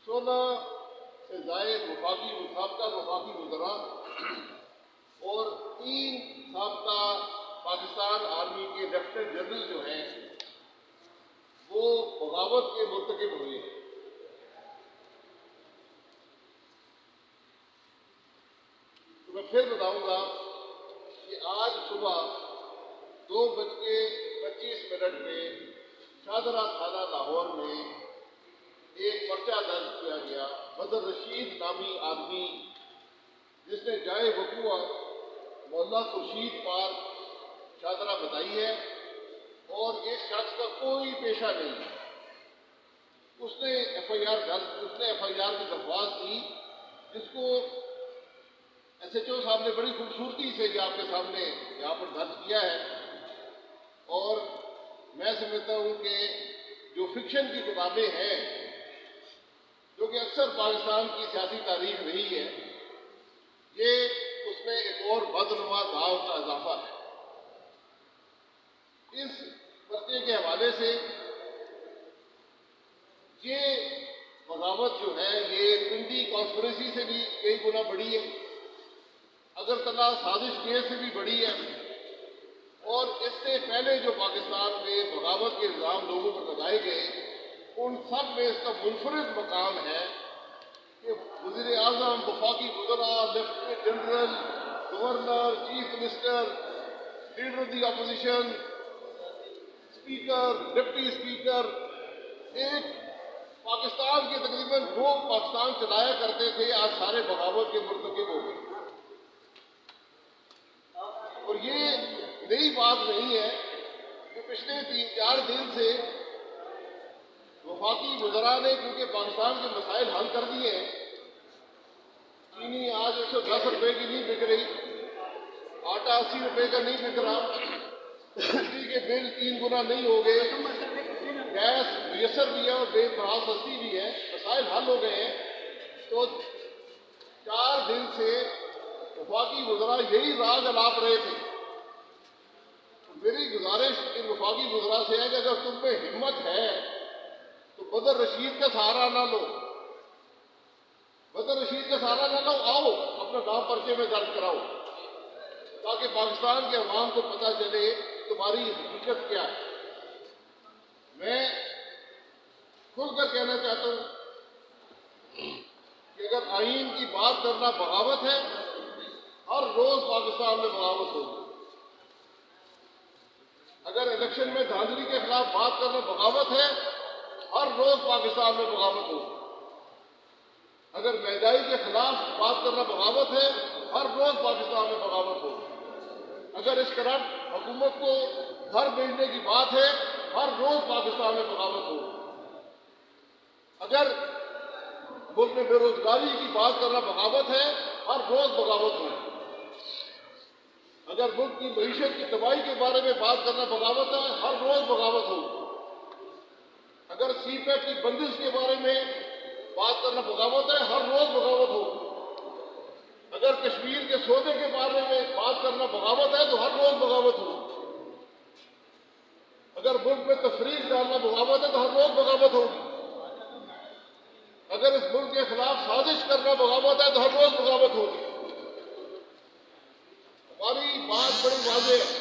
16 سے زائد سابقہ وفاقی وزراء اور 3 سابقہ پاکستان آرمی کے لیفٹیننٹ جنرل جو ہیں وہ بغاوت کے مرتکب ہوئے ہیں۔ تو میں پھر بتاؤں گا کہ آج صبح 2:25 میں شاہدرہ تھانہ لاہور میں ایک پرچہ درج کیا گیا بدر رشید نامی آدمی جس نے جائے وقوع محلہ خورشید پارک شاہدرہ بتائی ہے اور اس شخص کا کوئی پیشہ نہیں ہے۔ اس نے ایف آئی آر کی درخواست کی جس کو ایس ایچ او صاحب نے بڑی خوبصورتی سے یہ آپ کے سامنے یہاں پر درج کیا ہے، اور میں سمجھتا ہوں کہ جو فکشن کی کتابیں ہیں جو کہ اکثر پاکستان کی سیاسی تاریخ رہی ہے، یہ اس میں ایک اور بدنما داغ کا اضافہ ہے۔ اس پرچے کے حوالے سے یہ بغاوت جو ہے یہ پنڈی کانسپریسی سے بھی کئی گنا بڑی ہے، اگرتلا سازش کیس سے بھی بڑی ہے، اور اس سے پہلے جو پاکستان میں بغاوت کے الزام لوگوں پر لگائے گئے ان سب میں اس کا منفرد مقام ہے کہ وزیر اعظم، وفاقی وزراء، lieutenant general, governor, chief minister, leader of the opposition, speaker, deputy speaker, ایک پاکستان کے تقریباً 2 پاکستان چلایا کرتے تھے، آج سارے بغاوت کے مرتکب ہو گئے۔ اور یہ نئی بات نہیں ہے کہ پچھلے 3-4 دن سے وفاقی وزراء نے کیونکہ پاکستان کے مسائل حل کر دیے ہیں، چینی آج 110 روپے کی نہیں بک رہی، آٹا 80 روپے کا نہیں بک رہا، بجلی کے بل 3 گنا نہیں ہو گئے، گیس میسر بھی ہے اور بے انتہا سستی بھی ہے، مسائل حل ہو گئے ہیں۔ تو 4 دن سے وفاقی وزراء یہی راگ الاپ رہے تھے۔ میری گزارش ان وفاقی وزراء سے ہے کہ اگر تم میں ہمت ہے تو بدر رشید کا سہارا نہ لو، بدر رشید کا سہارا نہ لو، آؤ اپنا نام پرچے میں درج کراؤ تاکہ پاکستان کے عوام کو پتہ چلے تمہاری حقیقت کیا ہے۔ میں کھل کر کہنا چاہتا ہوں کہ اگر آئین کی بات کرنا بغاوت ہے، ہر روز پاکستان میں بغاوت ہوگی۔ اگر الیکشن میں دھاندلی کے خلاف بات کرنا بغاوت ہے، ہر روز پاکستان میں بغاوت ہوگی۔ اگر مہنگائی کے خلاف بات کرنا بغاوت ہے، ہر روز پاکستان میں بغاوت ہوگی۔ اگر اس کرپٹ حکومت کو گھر بھیجنے کی بات ہے، ہر روز پاکستان میں بغاوت ہوگی۔ اگر ملک میں بے روزگاری کی بات کرنا بغاوت ہے، ہر روز بغاوت ہوگی۔ اگر ملک کی معیشت کی تباہی کے بارے میں بات کرنا بغاوت ہے، ہر روز بغاوت ہوگی۔ اگر سی پیک کی بندش کے بارے میں بات کرنا بغاوت ہے، ہر روز بغاوت ہوگی۔ اگر کشمیر کے سودے کے بارے میں بات کرنا بغاوت ہے تو ہر روز بغاوت ہوگی۔ اگر ملک میں تفریق ڈالنا بغاوت ہے تو ہر روز بغاوت ہوگی۔ اگر اس ملک کے خلاف سازش کرنا بغاوت ہے تو ہر روز بغاوت ہوگی۔ ہماری بات بڑی واضح ہے